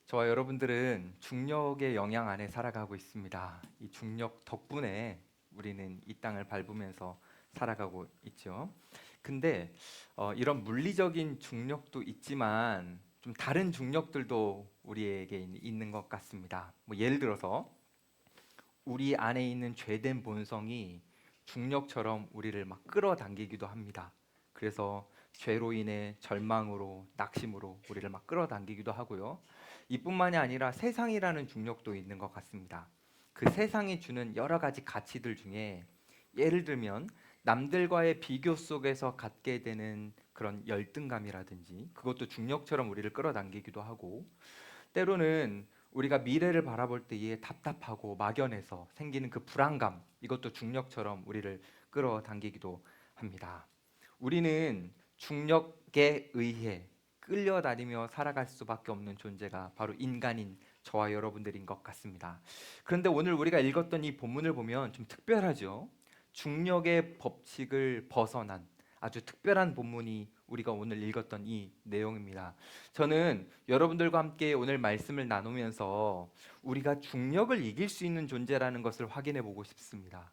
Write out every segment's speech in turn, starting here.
저와 여러분들은 중력의 영향 안에 살아가고 있습니다. 이 중력 덕분에 우리는 이 땅을 밟으면서 살아가고 있죠. 근데 이런 물리적인 중력도 있지만 좀 다른 중력들도 우리에게 있는 것 같습니다. 뭐 예를 들어서 우리 안에 있는 죄된 본성이 중력처럼 우리를 막 끌어당기기도 합니다. 그래서 죄로 인해 절망으로, 낙심으로 우리를 막 끌어당기기도 하고요. 이뿐만이 아니라 세상이라는 중력도 있는 것 같습니다. 그 세상이 주는 여러 가지 가치들 중에 예를 들면 남들과의 비교 속에서 갖게 되는 그런 열등감이라든지 그것도 중력처럼 우리를 끌어당기기도 하고, 때로는 우리가 미래를 바라볼 때에 답답하고 막연해서 생기는 그 불안감, 이것도 중력처럼 우리를 끌어당기기도 합니다. 우리는 중력에 의해 끌려다니며 살아갈 수밖에 없는 존재가 바로 인간인 저와 여러분들인 것 같습니다. 그런데 오늘 우리가 읽었던 이 본문을 보면 좀 특별하죠. 중력의 법칙을 벗어난 아주 특별한 본문이 우리가 오늘 읽었던 이 내용입니다. 저는 여러분들과 함께 오늘 말씀을 나누면서 우리가 중력을 이길 수 있는 존재라는 것을 확인해 보고 싶습니다.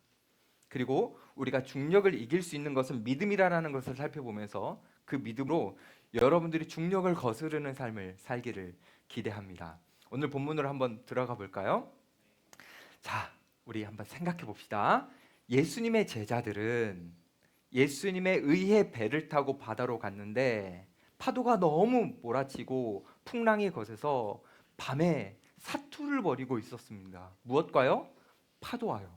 그리고 우리가 중력을 이길 수 있는 것은 믿음이라는 것을 살펴보면서 그 믿음으로 여러분들이 중력을 거스르는 삶을 살기를 기대합니다. 오늘 본문으로 한번 들어가 볼까요? 자, 우리 한번 생각해 봅시다. 예수님의 제자들은 예수님의 의해 배를 타고 바다로 갔는데 파도가 너무 몰아치고 풍랑이 거세서 밤에 사투를 벌이고 있었습니다. 무엇과요? 파도와요.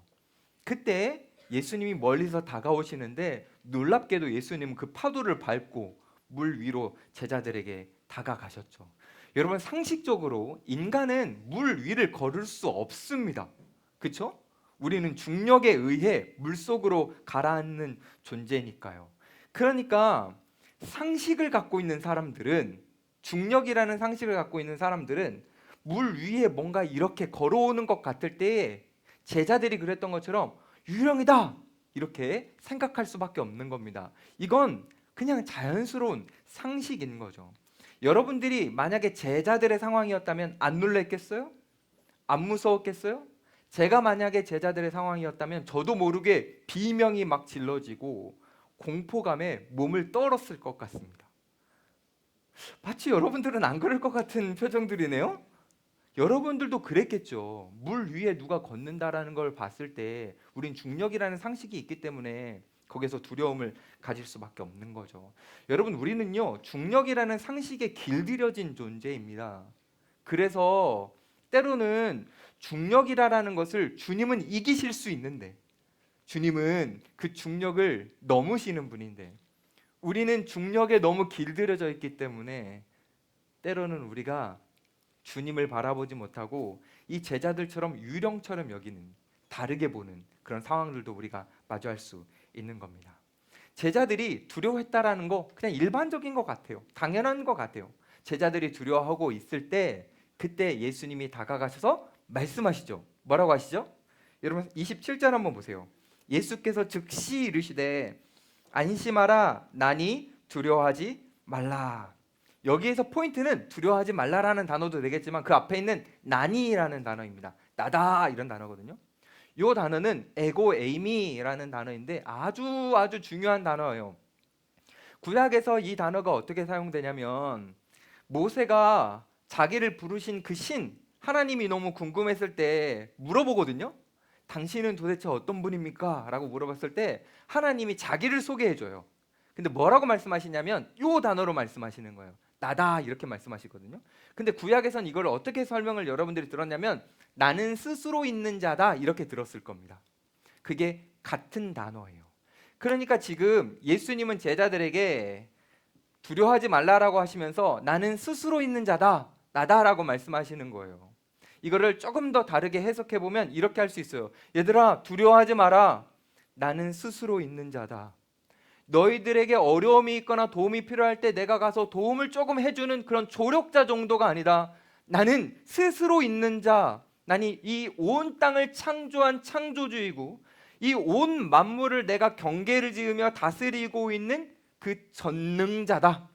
그때 예수님이 멀리서 다가오시는데 놀랍게도 예수님은 그 파도를 밟고 물 위로 제자들에게 다가가셨죠. 여러분, 상식적으로 인간은 물 위를 걸을 수 없습니다. 그렇죠? 우리는 중력에 의해 물속으로 가라앉는 존재니까요. 그러니까 상식을 갖고 있는 사람들은, 중력이라는 상식을 갖고 있는 사람들은 물 위에 뭔가 이렇게 걸어오는 것 같을 때에 제자들이 그랬던 것처럼 유령이다 이렇게 생각할 수밖에 없는 겁니다. 이건 그냥 자연스러운 상식인 거죠. 여러분들이 만약에 제자들의 상황이었다면 안 놀랬겠어요? 안 무서웠겠어요? 제가 만약에 제자들의 상황이었다면 저도 모르게 비명이 막 질러지고 공포감에 몸을 떨었을 것 같습니다. 마치 여러분들은 안 그럴 것 같은 표정들이네요. 여러분들도 그랬겠죠. 물 위에 누가 걷는다라는 걸 봤을 때 우린 중력이라는 상식이 있기 때문에 거기서 두려움을 가질 수밖에 없는 거죠. 여러분, 우리는요 중력이라는 상식에 길들여진 존재입니다. 그래서 때로는 중력이라는 것을 주님은 이기실 수 있는데, 주님은 그 중력을 넘으시는 분인데 우리는 중력에 너무 길들여져 있기 때문에 때로는 우리가 주님을 바라보지 못하고 이 제자들처럼 유령처럼 여기는, 다르게 보는 그런 상황들도 우리가 마주할 수 있는 겁니다. 제자들이 두려워했다라는 거 그냥 일반적인 것 같아요. 당연한 것 같아요. 제자들이 두려워하고 있을 때 그때 예수님이 다가가셔서 말씀하시죠. 뭐라고 하시죠? 여러분 27절 한번 보세요. 예수께서 즉시 이르시되 안심하라 나니 두려워하지 말라. 여기에서 포인트는 두려워하지 말라라는 단어도 되겠지만 그 앞에 있는 나니라는 단어입니다. 나다 이런 단어거든요. 이 단어는 에고 에이미라는 단어인데 아주 중요한 단어예요. 구약에서 이 단어가 어떻게 사용되냐면 모세가 자기를 부르신 그 신 하나님이 너무 궁금했을 때 물어보거든요. 당신은 도대체 어떤 분입니까? 라고 물어봤을 때 하나님이 자기를 소개해줘요. 근데 뭐라고 말씀하시냐면 이 단어로 말씀하시는 거예요. 나다 이렇게 말씀하시거든요. 근데 구약에선 이걸 어떻게 설명을 여러분들이 들었냐면 나는 스스로 있는 자다 이렇게 들었을 겁니다. 그게 같은 단어예요. 그러니까 지금 예수님은 제자들에게 두려워하지 말라라고 하시면서 나는 스스로 있는 자다, 나다라고 말씀하시는 거예요. 이거를 조금 더 다르게 해석해 보면 이렇게 할 수 있어요. 얘들아, 두려워하지 마라. 나는 스스로 있는 자다. 너희들에게 어려움이 있거나 도움이 필요할 때 내가 가서 도움을 조금 해주는 그런 조력자 정도가 아니다. 나는 스스로 있는 자, 나니 이 온 땅을 창조한 창조주이고 이 온 만물을 내가 경계를 지으며 다스리고 있는 그 전능자다.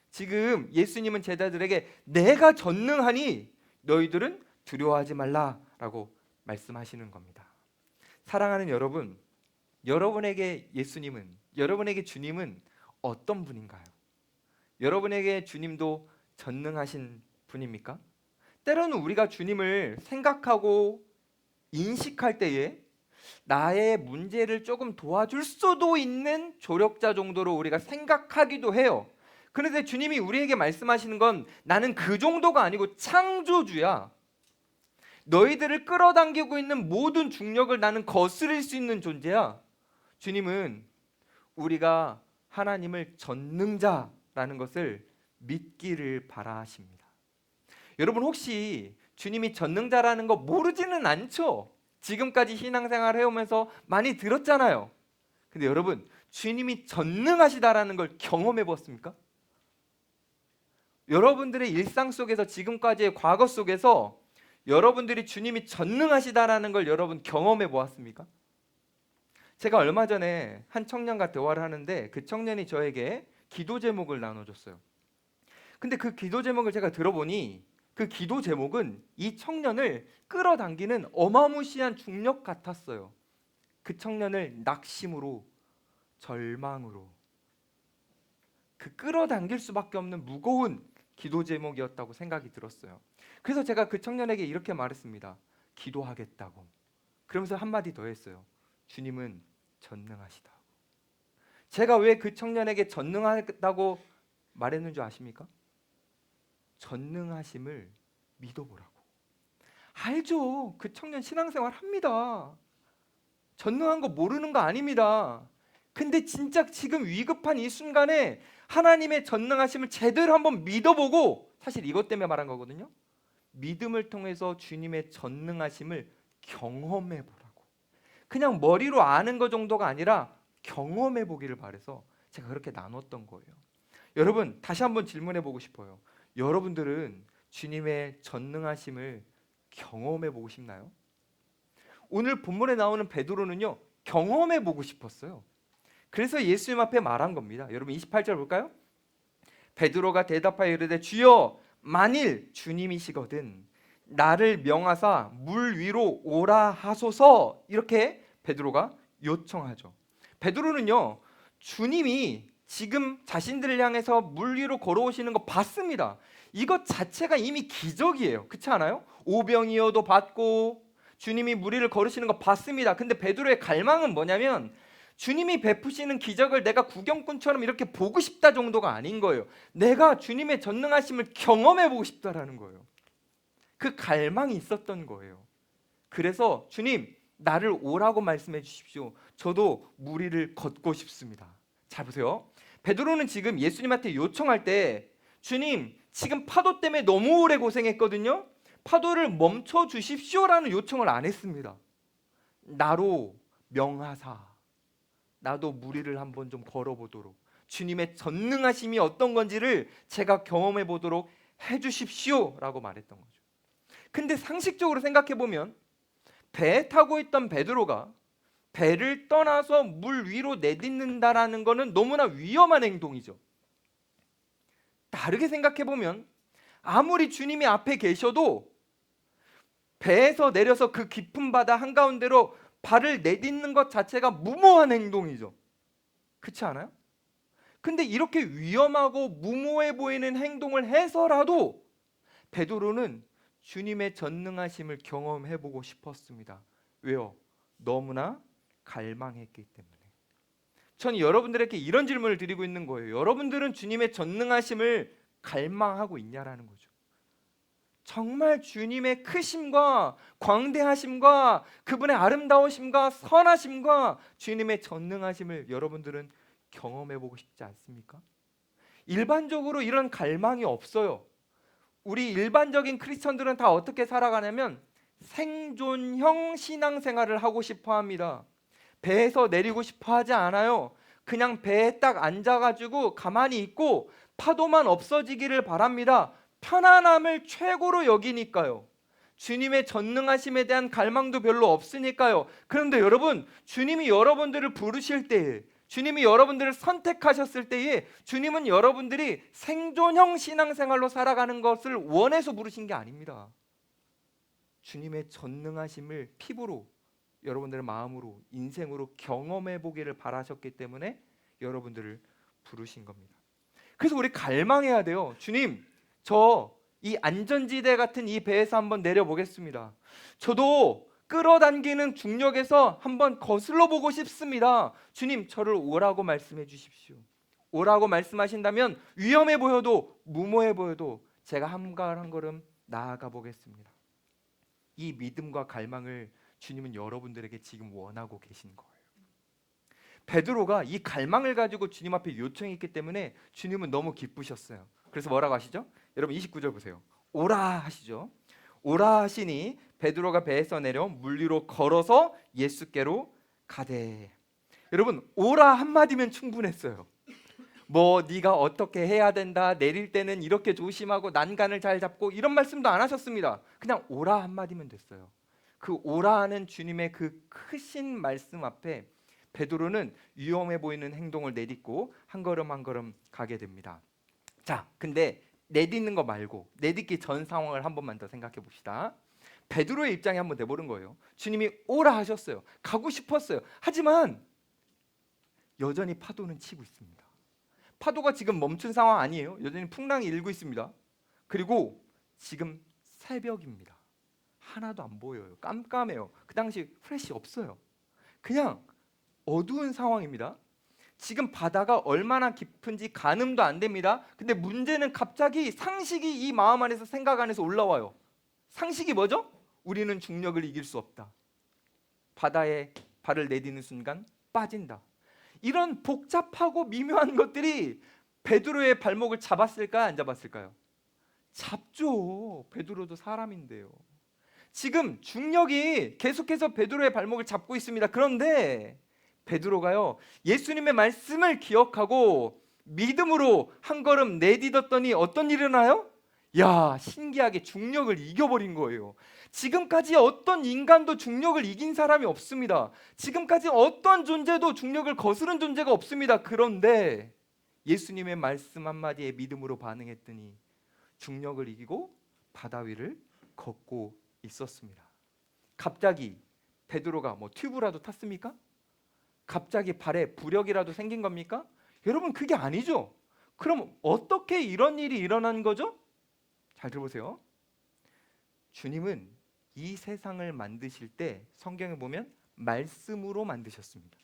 지금 예수님은 제자들에게 내가 전능하니 너희들은 두려워하지 말라라고 말씀하시는 겁니다. 사랑하는 여러분, 여러분에게 예수님은, 여러분에게 주님은 어떤 분인가요? 여러분에게 주님도 전능하신 분입니까? 때로는 우리가 주님을 생각하고 인식할 때에 나의 문제를 조금 도와줄 수도 있는 조력자 정도로 우리가 생각하기도 해요. 그런데 주님이 우리에게 말씀하시는 건 나는 그 정도가 아니고 창조주야. 너희들을 끌어당기고 있는 모든 중력을 나는 거스릴 수 있는 존재야. 주님은 우리가 하나님을 전능자라는 것을 믿기를 바라십니다. 여러분 혹시 주님이 전능자라는 거 모르지는 않죠? 지금까지 신앙생활 해오면서 많이 들었잖아요. 근데 여러분 주님이 전능하시다라는 걸 경험해 보았습니까? 여러분들의 일상 속에서 지금까지의 과거 속에서 여러분들이 주님이 전능하시다라는 걸 여러분 경험해 보았습니까? 제가 얼마 전에 한 청년과 대화를 하는데 그 청년이 저에게 기도 제목을 나눠줬어요. 근데 그 기도 제목을 제가 들어보니 그 기도 제목은 이 청년을 끌어당기는 어마무시한 중력 같았어요. 그 청년을 낙심으로, 절망으로, 그 끌어당길 수밖에 없는 무거운 기도 제목이었다고 생각이 들었어요. 그래서 제가 그 청년에게 이렇게 말했습니다. 기도하겠다고. 그러면서 한마디 더 했어요. 주님은 전능하시다. 제가 왜 그 청년에게 전능하다고 말했는 줄 아십니까? 전능하심을 믿어보라고. 알죠. 그 청년 신앙생활 합니다. 전능한 거 모르는 거 아닙니다. 근데 진짜 지금 위급한 이 순간에 하나님의 전능하심을 제대로 한번 믿어보고, 사실 이것 때문에 말한 거거든요. 믿음을 통해서 주님의 전능하심을 경험해 보라고. 그냥 머리로 아는 거 정도가 아니라 경험해 보기를 바라서 제가 그렇게 나눴던 거예요. 여러분 다시 한번 질문해 보고 싶어요. 여러분들은 주님의 전능하심을 경험해 보고 싶나요? 오늘 본문에 나오는 베드로는요 경험해 보고 싶었어요. 그래서 예수님 앞에 말한 겁니다. 여러분 28절 볼까요? 베드로가 대답하여 이르되 주여 만일 주님이시거든 나를 명하사 물 위로 오라 하소서. 이렇게 베드로가 요청하죠. 베드로는요 주님이 지금 자신들을 향해서 물 위로 걸어오시는 거 봤습니다. 이것 자체가 이미 기적이에요. 그렇지 않아요? 오병이어도 봤고 주님이 물 위를 걸으시는 거 봤습니다. 근데 베드로의 갈망은 뭐냐면 주님이 베푸시는 기적을 내가 구경꾼처럼 이렇게 보고 싶다 정도가 아닌 거예요. 내가 주님의 전능하심을 경험해 보고 싶다라는 거예요. 그 갈망이 있었던 거예요. 그래서 주님 나를 오라고 말씀해 주십시오. 저도 물 위를 걷고 싶습니다. 잘 보세요. 베드로는 지금 예수님한테 요청할 때 주님 지금 파도 때문에 너무 오래 고생했거든요. 파도를 멈춰 주십시오라는 요청을 안 했습니다. 나로 명하사 나도 물 위를 한번 좀 걸어보도록 주님의 전능하심이 어떤 건지를 제가 경험해 보도록 해주십시오라고 말했던 거죠. 근데 상식적으로 생각해 보면 배에 타고 있던 베드로가 배를 떠나서 물 위로 내딛는다라는 것은 너무나 위험한 행동이죠. 다르게 생각해 보면 아무리 주님이 앞에 계셔도 배에서 내려서 그 깊은 바다 한가운데로 발을 내딛는 것 자체가 무모한 행동이죠. 그렇지 않아요? 근데 이렇게 위험하고 무모해 보이는 행동을 해서라도 베드로는 주님의 전능하심을 경험해 보고 싶었습니다. 왜요? 너무나 갈망했기 때문에. 전 여러분들에게 이런 질문을 드리고 있는 거예요. 여러분들은 주님의 전능하심을 갈망하고 있냐라는 거죠. 정말 주님의 크심과 광대하심과 그분의 아름다우심과 선하심과 주님의 전능하심을 여러분들은 경험해 보고 싶지 않습니까? 일반적으로 이런 갈망이 없어요. 우리 일반적인 크리스천들은 다 어떻게 살아가냐면 생존형 신앙생활을 하고 싶어 합니다. 배에서 내리고 싶어 하지 않아요. 그냥 배에 딱 앉아가지고 가만히 있고 파도만 없어지기를 바랍니다. 편안함을 최고로 여기니까요. 주님의 전능하심에 대한 갈망도 별로 없으니까요. 그런데 여러분, 주님이 여러분들을 부르실 때에, 주님이 여러분들을 선택하셨을 때에 주님은 여러분들이 생존형 신앙생활로 살아가는 것을 원해서 부르신 게 아닙니다. 주님의 전능하심을 피부로, 여러분들의 마음으로, 인생으로 경험해 보기를 바라셨기 때문에 여러분들을 부르신 겁니다. 그래서 우리 갈망해야 돼요. 주님, 저 이 안전지대 같은 이 배에서 한번 내려보겠습니다. 저도 끌어당기는 중력에서 한번 거슬러 보고 싶습니다. 주님, 저를 오라고 말씀해 주십시오. 오라고 말씀하신다면 위험해 보여도 무모해 보여도 제가 한 걸음 나아가 보겠습니다. 이 믿음과 갈망을 주님은 여러분들에게 지금 원하고 계신 거예요. 베드로가 이 갈망을 가지고 주님 앞에 요청했기 때문에 주님은 너무 기쁘셨어요. 그래서 뭐라고 하시죠? 여러분 29절 보세요. 오라 하시죠. 오라 하시니 베드로가 배에서 내려 물 위로 걸어서 예수께로 가되. 여러분, 오라 한마디면 충분했어요. 뭐 네가 어떻게 해야 된다, 내릴 때는 이렇게 조심하고 난간을 잘 잡고, 이런 말씀도 안 하셨습니다. 그냥 오라 한마디면 됐어요. 그 오라 하는 주님의 그 크신 말씀 앞에 베드로는 위험해 보이는 행동을 내딛고 한 걸음 한 걸음 가게 됩니다. 자, 근데 내딛는 거 말고 내딛기 전 상황을 한 번만 더 생각해 봅시다. 베드로의 입장에 한번 내보는 거예요. 주님이 오라 하셨어요. 가고 싶었어요. 하지만 여전히 파도는 치고 있습니다. 파도가 지금 멈춘 상황 아니에요. 여전히 풍랑이 일고 있습니다. 그리고 지금 새벽입니다. 하나도 안 보여요. 깜깜해요. 그 당시 플래시 없어요. 그냥 어두운 상황입니다. 지금 바다가 얼마나 깊은지 가늠도 안 됩니다. 근데 문제는 갑자기 상식이 이 마음 안에서, 생각 안에서 올라와요. 상식이 뭐죠? 우리는 중력을 이길 수 없다. 바다에 발을 내딛는 순간 빠진다. 이런 복잡하고 미묘한 것들이 베드로의 발목을 잡았을까요? 안 잡았을까요? 잡죠. 베드로도 사람인데요. 지금 중력이 계속해서 베드로의 발목을 잡고 있습니다. 그런데 베드로가요, 예수님의 말씀을 기억하고 믿음으로 한 걸음 내딛었더니 어떤 일이 일어나요? 야, 신기하게 중력을 이겨버린 거예요. 지금까지 어떤 인간도 중력을 이긴 사람이 없습니다. 지금까지 어떤 존재도 중력을 거스른 존재가 없습니다. 그런데 예수님의 말씀 한마디에 믿음으로 반응했더니 중력을 이기고 바다 위를 걷고 있었습니다. 갑자기 베드로가 뭐 튜브라도 탔습니까? 갑자기 발에 부력이라도 생긴 겁니까? 여러분, 그게 아니죠. 그럼 어떻게 이런 일이 일어난 거죠? 잘 들어보세요. 주님은 이 세상을 만드실 때 성경에 보면 말씀으로 만드셨습니다.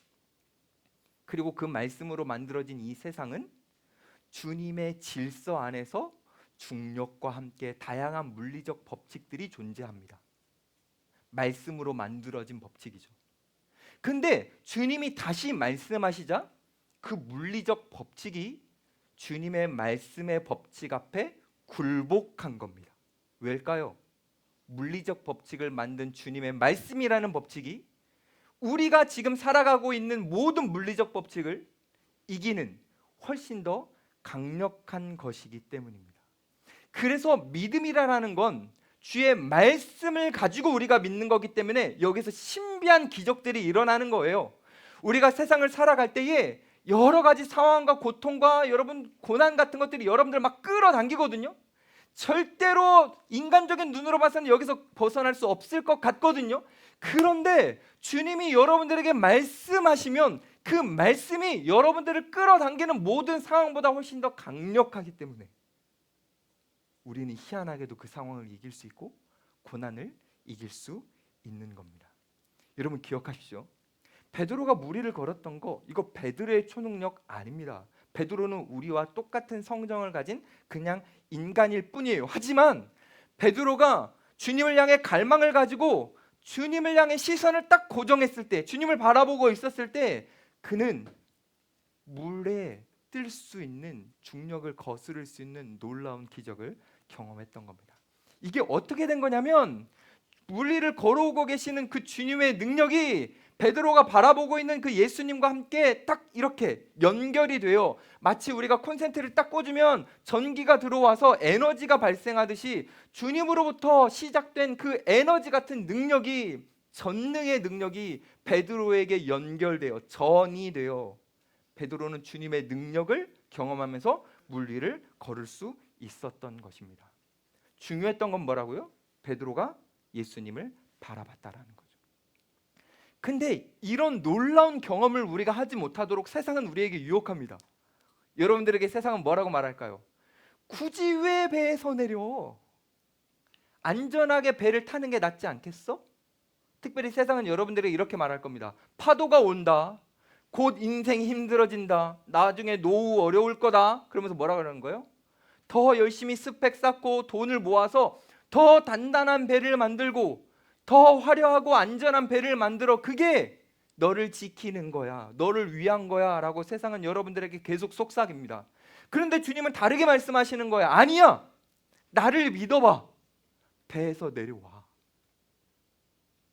그리고 그 말씀으로 만들어진 이 세상은 주님의 질서 안에서 중력과 함께 다양한 물리적 법칙들이 존재합니다. 말씀으로 만들어진 법칙이죠. 근데 주님이 다시 말씀하시자 그 물리적 법칙이 주님의 말씀의 법칙 앞에 굴복한 겁니다. 왜일까요? 물리적 법칙을 만든 주님의 말씀이라는 법칙이 우리가 지금 살아가고 있는 모든 물리적 법칙을 이기는 훨씬 더 강력한 것이기 때문입니다. 그래서 믿음이라는 건 주의 말씀을 가지고 우리가 믿는 거기 때문에 여기서 신비한 기적들이 일어나는 거예요. 우리가 세상을 살아갈 때에 여러 가지 상황과 고통과 여러분 고난 같은 것들이 여러분들 막 끌어당기거든요. 절대로 인간적인 눈으로 봐서는 여기서 벗어날 수 없을 것 같거든요. 그런데 주님이 여러분들에게 말씀하시면 그 말씀이 여러분들을 끌어당기는 모든 상황보다 훨씬 더 강력하기 때문에 우리는 희한하게도 그 상황을 이길 수 있고 고난을 이길 수 있는 겁니다. 여러분 기억하십시오. 베드로가 무리를 걸었던 거, 이거 베드로의 초능력 아닙니다. 베드로는 우리와 똑같은 성정을 가진 그냥 인간일 뿐이에요. 하지만 베드로가 주님을 향해 갈망을 가지고 주님을 향해 시선을 딱 고정했을 때, 주님을 바라보고 있었을 때 그는 물에 뜰 수 있는, 중력을 거스를 수 있는 놀라운 기적을 경험했던 겁니다. 이게 어떻게 된 거냐면 물 위를 걸어오고 계시는 그 주님의 능력이 베드로가 바라보고 있는 그 예수님과 함께 딱 이렇게 연결이 돼요. 마치 우리가 콘센트를 딱 꽂으면 전기가 들어와서 에너지가 발생하듯이 주님으로부터 시작된 그 에너지 같은 능력이, 전능의 능력이 베드로에게 연결돼요. 전이 돼요. 베드로는 주님의 능력을 경험하면서 물 위를 걸을 수 있었던 것입니다. 중요했던 건 뭐라고요? 베드로가 예수님을 바라봤다라는 거죠. 근데 이런 놀라운 경험을 우리가 하지 못하도록 세상은 우리에게 유혹합니다. 여러분들에게 세상은 뭐라고 말할까요? 굳이 왜 배에서 내려? 안전하게 배를 타는 게 낫지 않겠어? 특별히 세상은 여러분들에게 이렇게 말할 겁니다. 파도가 온다. 곧 인생이 힘들어진다. 나중에 노후 어려울 거다. 그러면서 뭐라 그러는 거예요? 더 열심히 스펙 쌓고 돈을 모아서 더 단단한 배를 만들고 더 화려하고 안전한 배를 만들어. 그게 너를 지키는 거야. 너를 위한 거야. 라고 세상은 여러분들에게 계속 속삭입니다. 그런데 주님은 다르게 말씀하시는 거야. 아니야. 나를 믿어봐. 배에서 내려와.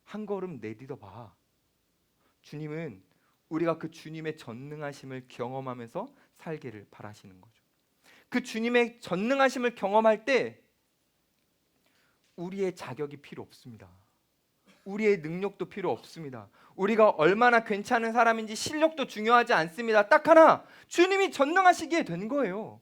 한 걸음 내딛어봐. 주님은 우리가 그 주님의 전능하심을 경험하면서 살기를 바라시는 거죠. 그 주님의 전능하심을 경험할 때 우리의 자격이 필요 없습니다. 우리의 능력도 필요 없습니다. 우리가 얼마나 괜찮은 사람인지 실력도 중요하지 않습니다. 딱 하나, 주님이 전능하시기에 된 거예요.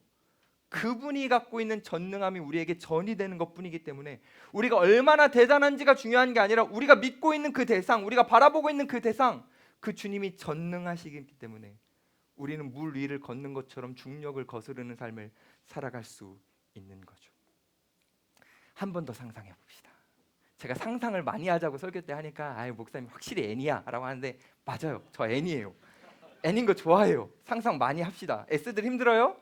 그분이 갖고 있는 전능함이 우리에게 전이 되는 것뿐이기 때문에 우리가 얼마나 대단한지가 중요한 게 아니라 우리가 믿고 있는 그 대상, 우리가 바라보고 있는 그 대상, 그 주님이 전능하시기 때문에 우리는 물 위를 걷는 것처럼 중력을 거스르는 삶을 살아갈 수 있는 거죠. 한 번 더 상상해 봅시다. 제가 상상을 많이 하자고 설교 때 하니까 아유 목사님 확실히 애니야 라고 하는데 맞아요. 저 애니예요. 애닌 거 좋아해요. 상상 많이 합시다. S들 힘들어요?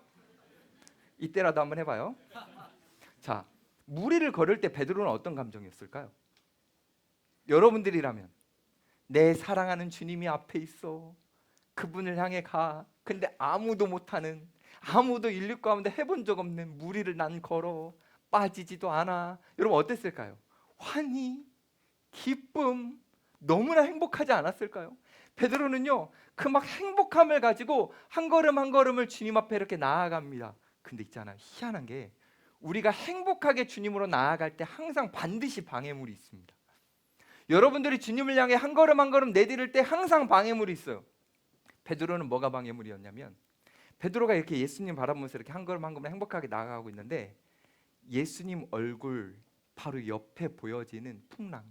이때라도 한번 해봐요. 자, 물 위를 걸을 때 베드로는 어떤 감정이었을까요? 여러분들이라면 내 사랑하는 주님이 앞에 있어. 그분을 향해 가. 근데 아무도 못하는, 아무도 인류 가운데 해본 적 없는 물 위를 난 걸어. 빠지지도 않아. 여러분 어땠을까요? 환희, 기쁨, 너무나 행복하지 않았을까요? 베드로는요 그 막 행복함을 가지고 한 걸음 한 걸음을 주님 앞에 이렇게 나아갑니다. 근데 있잖아요, 희한한 게 우리가 행복하게 주님으로 나아갈 때 항상 반드시 방해물이 있습니다. 여러분들이 주님을 향해 한 걸음 한 걸음 내디딜 때 항상 방해물이 있어요. 베드로는 뭐가 방해물이었냐면, 베드로가 이렇게 예수님 바라보면서 이렇게 한 걸음 한 걸음 행복하게 나아가고 있는데 예수님 얼굴 바로 옆에 보여지는 풍랑,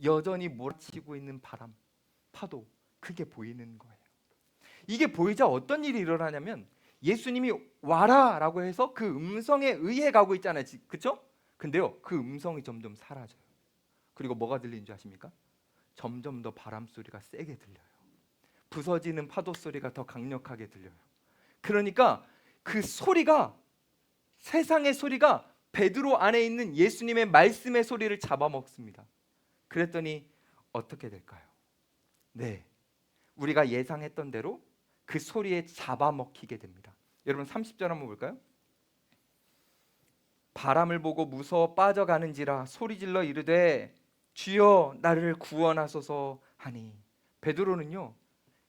여전히 몰아치고 있는 바람, 파도, 그게 보이는 거예요. 이게 보이자 어떤 일이 일어나냐면 예수님이 와라 라고 해서 그 음성에 의해 가고 있잖아요. 그렇죠? 근데요 그 음성이 점점 사라져요. 그리고 뭐가 들리는 줄 아십니까? 점점 더 바람 소리가 세게 들려요. 부서지는 파도 소리가 더 강력하게 들려요. 그러니까 그 소리가, 세상의 소리가 베드로 안에 있는 예수님의 말씀의 소리를 잡아먹습니다. 그랬더니 어떻게 될까요? 네, 우리가 예상했던 대로 그 소리에 잡아먹히게 됩니다. 여러분 30절 한번 볼까요? 바람을 보고 무서워 빠져가는지라 소리질러 이르되 주여 나를 구원하소서 하니. 베드로는요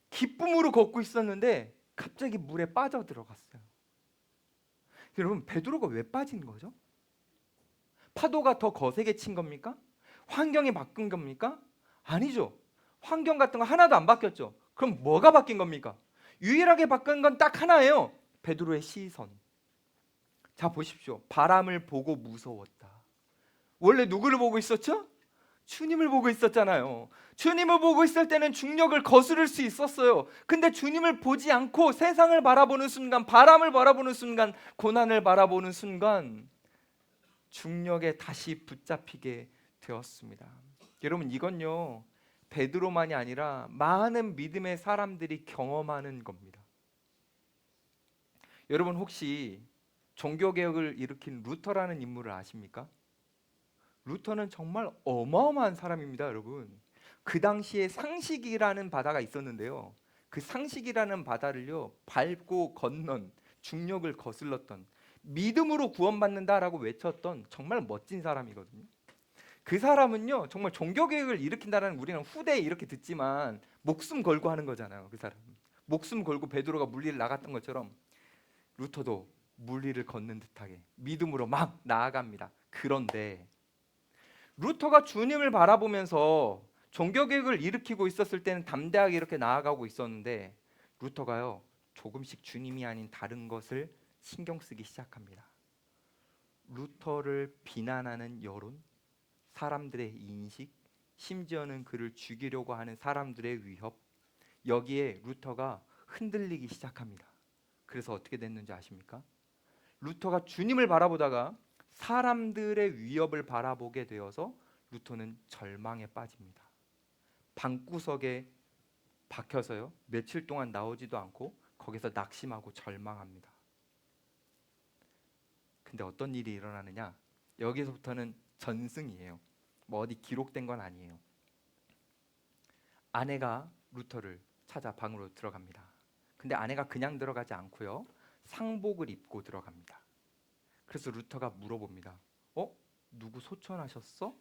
기쁨으로 걷고 있었는데 갑자기 물에 빠져들어갔어요. 여러분 베드로가 왜 빠진 거죠? 파도가 더 거세게 친 겁니까? 환경이 바뀐 겁니까? 아니죠. 환경 같은 거 하나도 안 바뀌었죠. 그럼 뭐가 바뀐 겁니까? 유일하게 바뀐 건 딱 하나예요. 베드로의 시선. 자 보십시오. 바람을 보고 무서웠다. 원래 누구를 보고 있었죠? 주님을 보고 있었잖아요. 주님을 보고 있을 때는 중력을 거스를 수 있었어요. 근데 주님을 보지 않고 세상을 바라보는 순간, 바람을 바라보는 순간, 고난을 바라보는 순간 중력에 다시 붙잡히게 되었습니다. 여러분 이건요 베드로만이 아니라 많은 믿음의 사람들이 경험하는 겁니다. 여러분 혹시 종교개혁을 일으킨 루터라는 인물을 아십니까? 루터는 정말 어마어마한 사람입니다. 여러분 그 당시에 상식이라는 바다가 있었는데요, 그 상식이라는 바다를요 밟고 건넌, 중력을 거슬렀던, 믿음으로 구원받는다라고 외쳤던 정말 멋진 사람이거든요. 그 사람은요 정말 종교개혁을 일으킨다는, 우리는 후대에 이렇게 듣지만 목숨 걸고 하는 거잖아요. 그 사람 목숨 걸고 베드로가 물리를 나갔던 것처럼 루터도 물리를 걷는 듯하게 믿음으로 막 나아갑니다. 그런데 루터가 주님을 바라보면서 종교개혁을 일으키고 있었을 때는 담대하게 이렇게 나아가고 있었는데 루터가요 조금씩 주님이 아닌 다른 것을 신경 쓰기 시작합니다. 루터를 비난하는 여론, 사람들의 인식, 심지어는 그를 죽이려고 하는 사람들의 위협, 여기에 루터가 흔들리기 시작합니다. 그래서 어떻게 됐는지 아십니까? 루터가 주님을 바라보다가 사람들의 위협을 바라보게 되어서 루터는 절망에 빠집니다. 방구석에 박혀서요, 며칠 동안 나오지도 않고 거기서 낙심하고 절망합니다. 근데 어떤 일이 일어나느냐? 여기서부터는 전승이에요. 뭐 어디 기록된 건 아니에요. 아내가 루터를 찾아 방으로 들어갑니다. 근데 아내가 그냥 들어가지 않고요, 상복을 입고 들어갑니다. 그래서 루터가 물어봅니다. 누구 소천하셨어?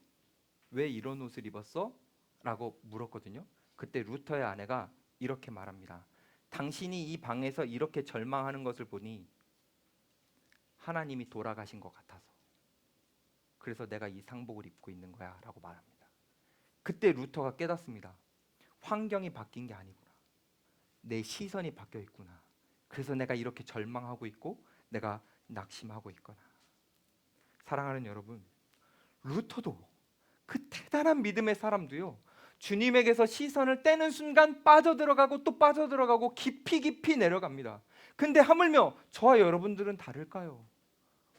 왜 이런 옷을 입었어? 라고 물었거든요. 그때 루터의 아내가 이렇게 말합니다. 당신이 이 방에서 이렇게 절망하는 것을 보니 하나님이 돌아가신 것 같아서, 그래서 내가 이 상복을 입고 있는 거야 라고 말합니다. 그때 루터가 깨닫습니다. 환경이 바뀐 게 아니구나. 내 시선이 바뀌어 있구나. 그래서 내가 이렇게 절망하고 있고 내가 낙심하고 있구나. 사랑하는 여러분, 루터도, 그 대단한 믿음의 사람도요, 주님에게서 시선을 떼는 순간 빠져들어가고 또 빠져들어가고 깊이 깊이 내려갑니다. 근데 하물며 저와 여러분들은 다를까요?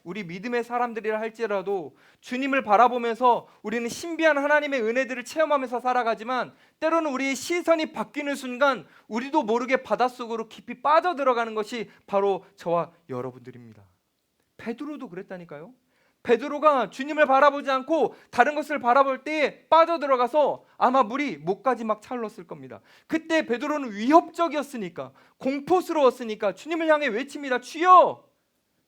우리 믿음의 사람들이라 할지라도 주님을 바라보면서 우리는 신비한 하나님의 은혜들을 체험하면서 살아가지만, 때로는 우리의 시선이 바뀌는 순간 우리도 모르게 바닷속으로 깊이 빠져들어가는 것이 바로 저와 여러분들입니다. 베드로도 그랬다니까요. 베드로가 주님을 바라보지 않고 다른 것을 바라볼 때에 빠져들어가서 아마 물이 목까지 막 차올랐을 겁니다. 그때 베드로는 위협적이었으니까, 공포스러웠으니까 주님을 향해 외칩니다. 주여,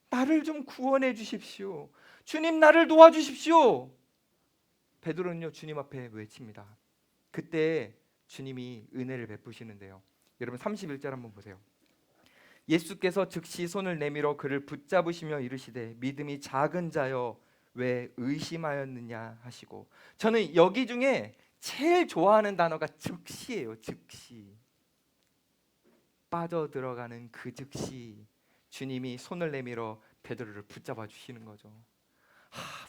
나를 좀 구원해 주십시오. 주님, 나를 도와주십시오. 베드로는요, 주님 앞에 외칩니다. 그때 주님이 은혜를 베푸시는데요. 여러분 31절 한번 보세요. 예수께서 즉시 손을 내밀어 그를 붙잡으시며 이르시되 믿음이 작은 자여 왜 의심하였느냐 하시고. 저는 여기 중에 제일 좋아하는 단어가 즉시예요. 즉시. 빠져들어가는 그 즉시 주님이 손을 내밀어 베드로를 붙잡아 주시는 거죠.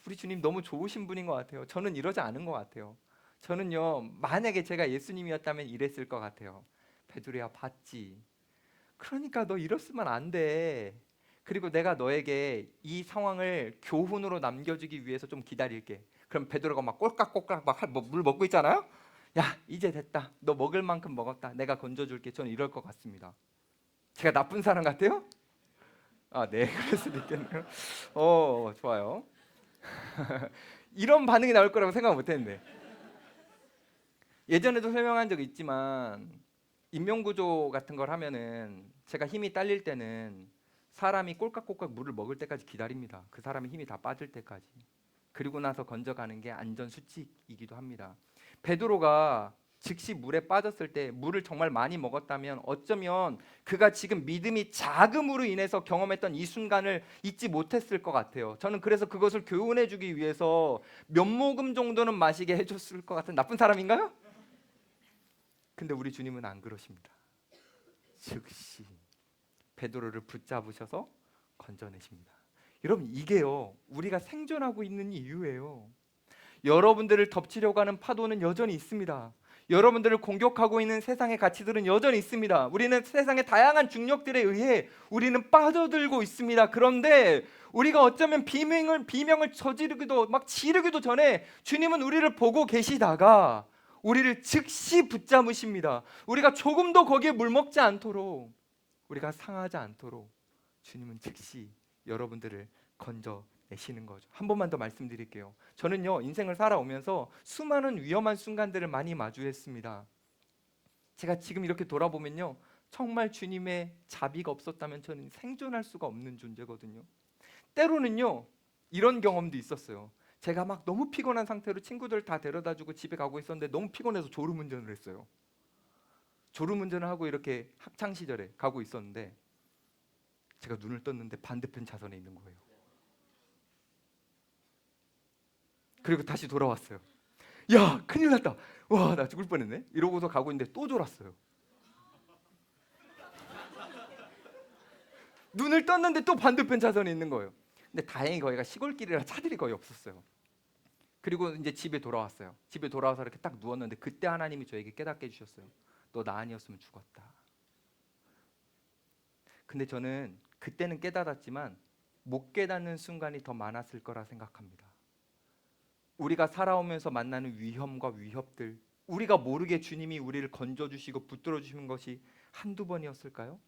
우리 주님 너무 좋으신 분인 것 같아요. 저는 이러지 않은 것 같아요. 저는요, 만약에 제가 예수님이었다면 이랬을 것 같아요. 베드로야, 봤지? 그러니까 너 이랬으면 안 돼. 그리고 내가 너에게 이 상황을 교훈으로 남겨주기 위해서 좀 기다릴게. 그럼 베드로가 막 꼴깍꼴깍 막 물 먹고 있잖아요. 야, 이제 됐다. 너 먹을 만큼 먹었다. 내가 건져줄게. 저는 이럴 것 같습니다. 제가 나쁜 사람 같아요? 네, 그럴 수도 있겠네요. 좋아요. 이런 반응이 나올 거라고 생각 못했는데. 예전에도 설명한 적 있지만 인명구조 같은 걸 하면은 제가 힘이 딸릴 때는 사람이 꼴깍꼴깍 물을 먹을 때까지 기다립니다. 그 사람의 힘이 다 빠질 때까지. 그리고 나서 건져가는 게 안전 수칙이기도 합니다. 베드로가 즉시 물에 빠졌을 때 물을 정말 많이 먹었다면 어쩌면 그가 지금 믿음이 작음으로 인해서 경험했던 이 순간을 잊지 못했을 것 같아요. 저는 그래서 그것을 교훈해주기 위해서 몇 모금 정도는 마시게 해줬을 것 같은 나쁜 사람인가요? 근데 우리 주님은 안 그러십니다. 즉시 베드로를 붙잡으셔서 건져내십니다. 여러분, 이게요, 우리가 생존하고 있는 이유예요. 여러분들을 덮치려고 하는 파도는 여전히 있습니다. 여러분들을 공격하고 있는 세상의 가치들은 여전히 있습니다. 우리는 세상의 다양한 중력들에 의해 우리는 빠져들고 있습니다. 그런데 우리가 어쩌면 비명을 저지르기도 막 지르기도 전에 주님은 우리를 보고 계시다가 우리를 즉시 붙잡으십니다. 우리가 조금도 거기에 물먹지 않도록, 우리가 상하지 않도록 주님은 즉시 여러분들을 건져내시는 거죠. 한 번만 더 말씀드릴게요. 저는요, 인생을 살아오면서 수많은 위험한 순간들을 많이 마주했습니다. 제가 지금 이렇게 돌아보면요, 정말 주님의 자비가 없었다면 저는 생존할 수가 없는 존재거든요. 때로는요, 이런 경험도 있었어요. 제가 막 너무 피곤한 상태로 친구들 다 데려다주고 집에 가고 있었는데 너무 피곤해서 졸음운전을 했어요. 졸음운전을 하고 이렇게 학창 시절에 가고 있었는데 제가 눈을 떴는데 반대편 차선에 있는 거예요. 그리고 다시 돌아왔어요. 야, 큰일 났다. 와, 나 죽을 뻔했네. 이러고서 가고 있는데 또 졸았어요. 눈을 떴는데 또 반대편 차선에 있는 거예요. 근데 다행히 거기가 시골길이라 차들이 거의 없었어요. 그리고 이제 집에 돌아왔어요. 집에 돌아와서 이렇게 딱 누웠는데 그때 하나님이 저에게 깨닫게 해주셨어요. 너 나 아니었으면 죽었다. 근데 저는 그때는 깨달았지만 못 깨닫는 순간이 더 많았을 거라 생각합니다. 우리가 살아오면서 만나는 위험과 위협들, 우리가 모르게 주님이 우리를 건져주시고 붙들어주시는 것이 한두 번이었을까요?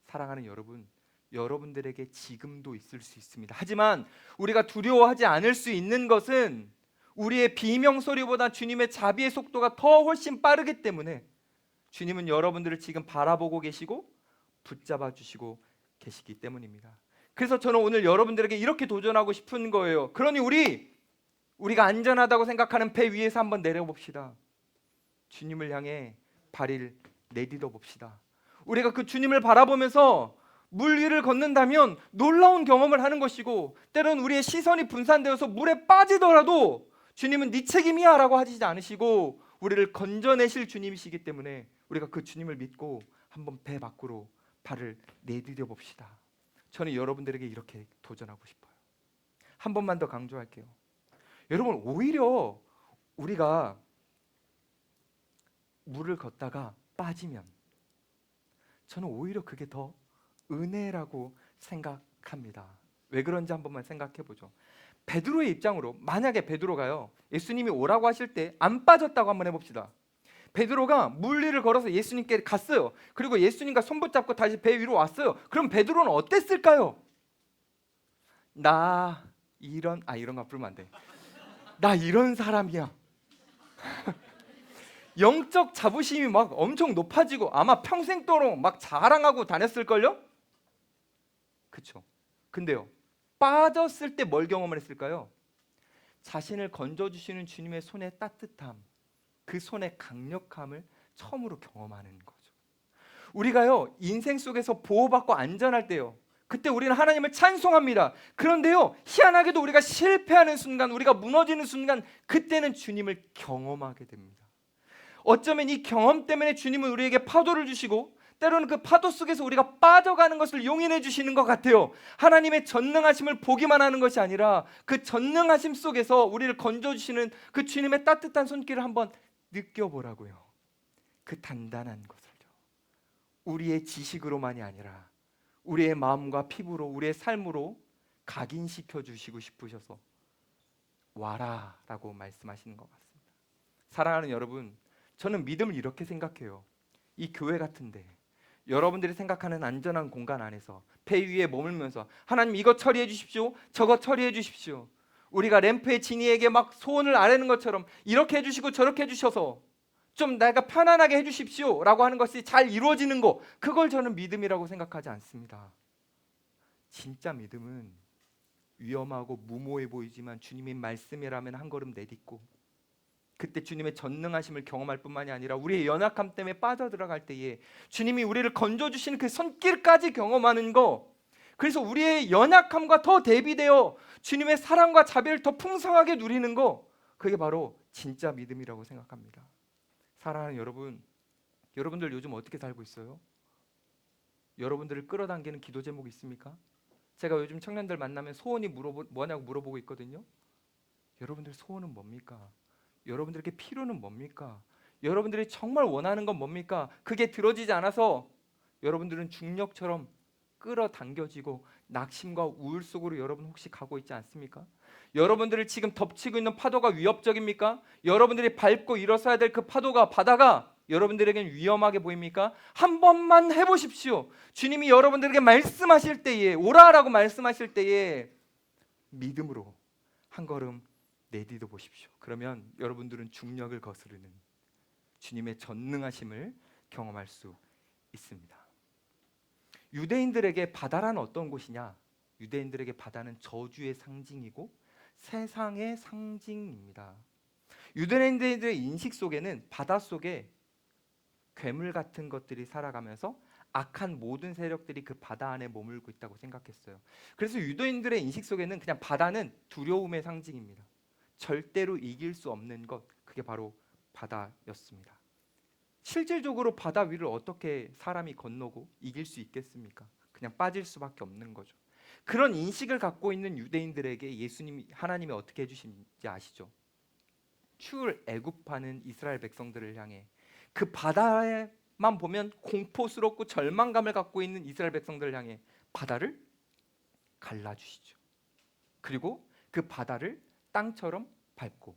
사랑하는 여러분, 여러분들에게 지금도 있을 수 있습니다. 하지만 우리가 두려워하지 않을 수 있는 것은 우리의 비명소리보다 주님의 자비의 속도가 더 훨씬 빠르기 때문에 주님은 여러분들을 지금 바라보고 계시고 붙잡아 주시고 계시기 때문입니다. 그래서 저는 오늘 여러분들에게 이렇게 도전하고 싶은 거예요. 그러니 우리가 안전하다고 생각하는 배 위에서 한번 내려봅시다. 주님을 향해 발을 내딛어 봅시다. 우리가 그 주님을 바라보면서 물 위를 걷는다면 놀라운 경험을 하는 것이고, 때로는 우리의 시선이 분산되어서 물에 빠지더라도 주님은 네 책임이야 라고 하시지 않으시고 우리를 건져내실 주님이시기 때문에 우리가 그 주님을 믿고 한번 배 밖으로 발을 내디뎌 봅시다. 저는 여러분들에게 이렇게 도전하고 싶어요. 한 번만 더 강조할게요. 여러분, 오히려 우리가 물을 걷다가 빠지면 저는 오히려 그게 더 은혜라고 생각합니다. 왜 그런지 한 번만 생각해 보죠. 베드로의 입장으로 만약에 베드로가요, 예수님이 오라고 하실 때 안 빠졌다고 한번 해봅시다. 베드로가 물 위를 걸어서 예수님께 갔어요. 그리고 예수님과 손 붙잡고 다시 배 위로 왔어요. 그럼 베드로는 어땠을까요? 이런 거 부르면 안 돼. 나 이런 사람이야. 영적 자부심이 막 엄청 높아지고 아마 평생도록 막 자랑하고 다녔을걸요? 그쵸? 근데요, 빠졌을 때 뭘 경험을 했을까요? 자신을 건져주시는 주님의 손의 따뜻함, 그 손의 강력함을 처음으로 경험하는 거죠. 우리가요, 인생 속에서 보호받고 안전할 때요, 그때 우리는 하나님을 찬송합니다. 그런데요, 희한하게도 우리가 실패하는 순간, 우리가 무너지는 순간, 그때는 주님을 경험하게 됩니다. 어쩌면 이 경험 때문에 주님은 우리에게 파도를 주시고 때로는 그 파도 속에서 우리가 빠져가는 것을 용인해 주시는 것 같아요. 하나님의 전능하심을 보기만 하는 것이 아니라 그 전능하심 속에서 우리를 건져주시는 그 주님의 따뜻한 손길을 한번 느껴보라고요. 그 단단한 것을요. 우리의 지식으로만이 아니라 우리의 마음과 피부로, 우리의 삶으로 각인시켜 주시고 싶으셔서 와라 라고 말씀하시는 것 같습니다. 사랑하는 여러분, 저는 믿음을 이렇게 생각해요. 이 교회 같은데 여러분들이 생각하는 안전한 공간 안에서 배 위에 머물면서 하나님 이거 처리해 주십시오, 저거 처리해 주십시오. 우리가 램프의 지니에게 막 소원을 아뢰는 것처럼 이렇게 해주시고 저렇게 해주셔서 좀 내가 편안하게 해주십시오 라고 하는 것이 잘 이루어지는 거, 그걸 저는 믿음이라고 생각하지 않습니다. 진짜 믿음은 위험하고 무모해 보이지만 주님의 말씀이라면 한 걸음 내딛고 그때 주님의 전능하심을 경험할 뿐만이 아니라 우리의 연약함 때문에 빠져들어갈 때에 주님이 우리를 건져주시는 그 손길까지 경험하는 거, 그래서 우리의 연약함과 더 대비되어 주님의 사랑과 자비를 더 풍성하게 누리는 거, 그게 바로 진짜 믿음이라고 생각합니다. 사랑하는 여러분, 여러분들 요즘 어떻게 살고 있어요? 여러분들을 끌어당기는 기도 제목이 있습니까? 제가 요즘 청년들 만나면 소원이 뭐냐고 물어보고 있거든요. 여러분들 소원은 뭡니까? 여러분들에게 필요는 뭡니까? 여러분들이 정말 원하는 건 뭡니까? 그게 들어지지 않아서 여러분들은 중력처럼 끌어당겨지고 낙심과 우울 속으로 여러분 혹시 가고 있지 않습니까? 여러분들을 지금 덮치고 있는 파도가 위협적입니까? 여러분들이 밟고 일어서야 될 그 파도가, 바다가 여러분들에겐 위험하게 보입니까? 한 번만 해보십시오. 주님이 여러분들에게 말씀하실 때에, 오라라고 말씀하실 때에 믿음으로 한 걸음 내디뎌 보십시오. 그러면 여러분들은 중력을 거스르는 주님의 전능하심을 경험할 수 있습니다. 유대인들에게 바다란 어떤 곳이냐? 유대인들에게 바다는 저주의 상징이고 세상의 상징입니다. 유대인들의 인식 속에는 바다 속에 괴물 같은 것들이 살아가면서 악한 모든 세력들이 그 바다 안에 머물고 있다고 생각했어요. 그래서 유대인들의 인식 속에는 그냥 바다는 두려움의 상징입니다. 절대로 이길 수 없는 것, 그게 바로 바다였습니다. 실질적으로 바다 위를 어떻게 사람이 건너고 이길 수 있겠습니까? 그냥 빠질 수밖에 없는 거죠. 그런 인식을 갖고 있는 유대인들에게 예수님이 하나님이 어떻게 해주신지 아시죠? 출애굽하는 이스라엘 백성들을 향해 그 바다에만 보면 공포스럽고 절망감을 갖고 있는 이스라엘 백성들을 향해 바다를 갈라주시죠. 그리고 그 바다를 땅처럼 밟고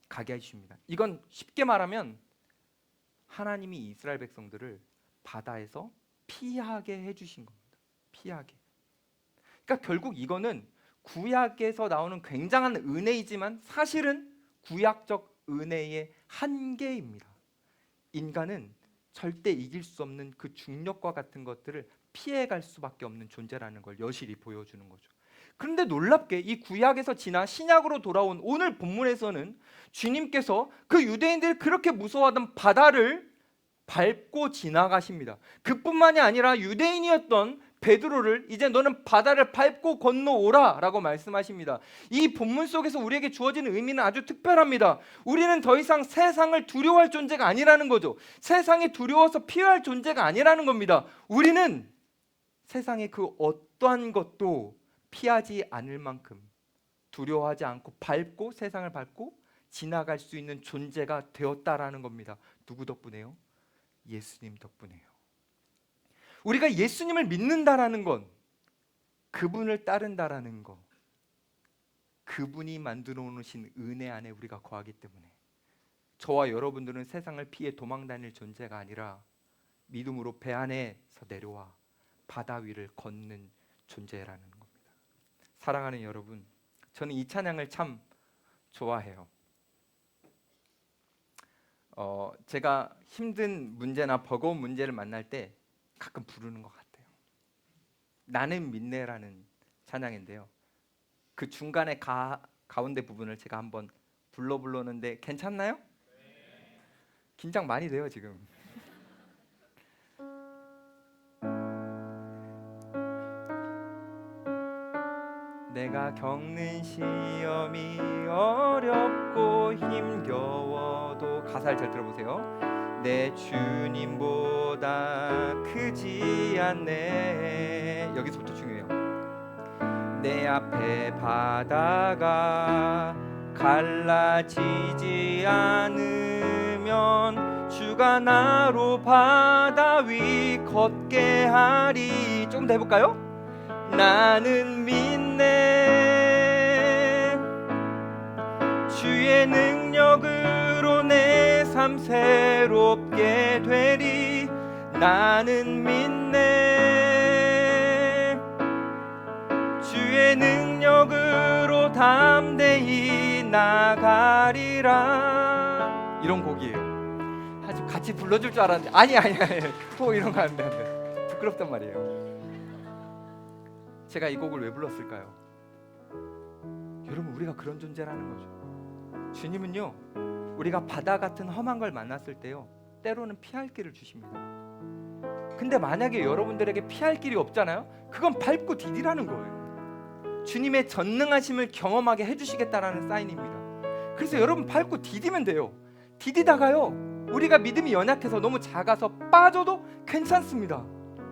가게 해주십니다. 이건 쉽게 말하면 하나님이 이스라엘 백성들을 바다에서 피하게 해주신 겁니다. 피하게. 그러니까 결국 이거는 구약에서 나오는 굉장한 은혜이지만 사실은 구약적 은혜의 한계입니다. 인간은 절대 이길 수 없는 그 중력과 같은 것들을 피해갈 수밖에 없는 존재라는 걸 여실히 보여주는 거죠. 그런데 놀랍게 이 구약에서 지나 신약으로 돌아온 오늘 본문에서는 주님께서 그 유대인들이 그렇게 무서워하던 바다를 밟고 지나가십니다. 그뿐만이 아니라 유대인이었던 베드로를 이제 너는 바다를 밟고 건너오라 라고 말씀하십니다. 이 본문 속에서 우리에게 주어지는 의미는 아주 특별합니다. 우리는 더 이상 세상을 두려워할 존재가 아니라는 거죠. 세상이 두려워서 피할 존재가 아니라는 겁니다. 우리는 세상의 그 어떠한 것도 피하지 않을 만큼 두려워하지 않고 밟고 세상을 밟고 지나갈 수 있는 존재가 되었다라는 겁니다. 누구 덕분에요? 예수님 덕분에요. 우리가 예수님을 믿는다라는 건 그분을 따른다라는 거, 그분이 만들어 놓으신 은혜 안에 우리가 거하기 때문에 저와 여러분들은 세상을 피해 도망 다닐 존재가 아니라 믿음으로 배 안에서 내려와 바다 위를 걷는 존재라는 겁니다. 사랑하는 여러분, 저는 이 찬양을 참 좋아해요. 제가 힘든 문제나 버거운 문제를 만날 때 가끔 부르는 것 같아요. 나는 믿네라는 찬양인데요. 그 중간에 가운데 부분을 제가 한번 불러보려는데 괜찮나요? 긴장 많이 돼요 지금. 내가 겪는 시험이 어렵고 힘겨워도 가사를 잘 들어보세요. 내 주님보다 크지 않네. 여기서부터 중요해요. 내 앞에 바다가 갈라지지 않으면 주가 나로 바다 위 걷게 하리. 조금 더 해볼까요? 나는 믿네. 주의 능력으로 내 삶 새롭게 되리. 나는 믿네. 주의 능력으로 담대히 나가리라. 이런 곡이에요. 아주 같이 불러줄 줄 알았는데 아니 이런 거 안 돼. 부끄럽단 말이에요. 제가 이 곡을 왜 불렀을까요? 여러분, 우리가 그런 존재라는 거죠. 주님은요, 우리가 바다 같은 험한 걸 만났을 때요, 때로는 피할 길을 주십니다. 근데 만약에 여러분들에게 피할 길이 없잖아요? 그건 밟고 디디라는 거예요. 주님의 전능하심을 경험하게 해주시겠다라는 사인입니다. 그래서 여러분 밟고 디디면 돼요. 디디다가요, 우리가 믿음이 연약해서 너무 작아서 빠져도 괜찮습니다.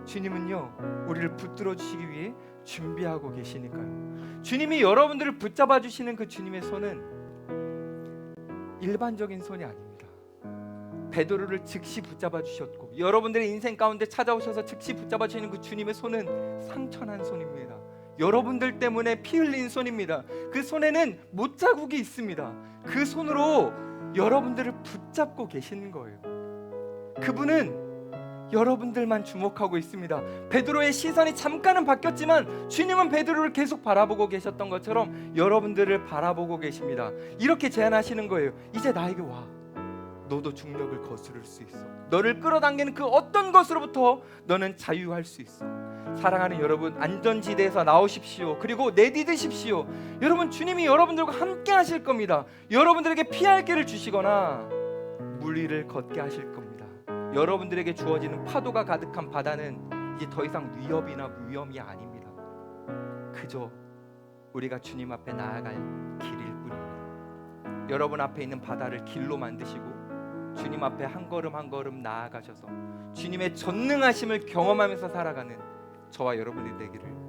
주님은요, 우리를 붙들어 주시기 위해 준비하고 계시니까요. 주님이 여러분들을 붙잡아 주시는 그 주님의 손은 일반적인 손이 아닙니다. 베드로를 즉시 붙잡아 주셨고, 여러분들의 인생 가운데 찾아오셔서 즉시 붙잡아 주시는 그 주님의 손은 상처난 손입니다. 여러분들 때문에 피 흘린 손입니다. 그 손에는 못자국이 있습니다. 그 손으로 여러분들을 붙잡고 계시는 거예요. 그분은 여러분들만 주목하고 있습니다. 베드로의 시선이 잠깐은 바뀌었지만 주님은 베드로를 계속 바라보고 계셨던 것처럼 여러분들을 바라보고 계십니다. 이렇게 제안하시는 거예요. 이제 나에게 와. 너도 중력을 거스를 수 있어. 너를 끌어당기는 그 어떤 것으로부터 너는 자유할 수 있어. 사랑하는 여러분, 안전지대에서 나오십시오. 그리고 내디드십시오. 여러분, 주님이 여러분들과 함께 하실 겁니다. 여러분들에게 피할 길을 주시거나 물 위를 걷게 하실 겁니다. 여러분들에게 주어지는 파도가 가득한 바다는 이제 더 이상 위협이나 위험이 아닙니다. 그저 우리가 주님 앞에 나아갈 길일 뿐입니다. 여러분 앞에 있는 바다를 길로 만드시고 주님 앞에 한 걸음 한 걸음 나아가셔서 주님의 전능하심을 경험하면서 살아가는 저와 여러분이 되기를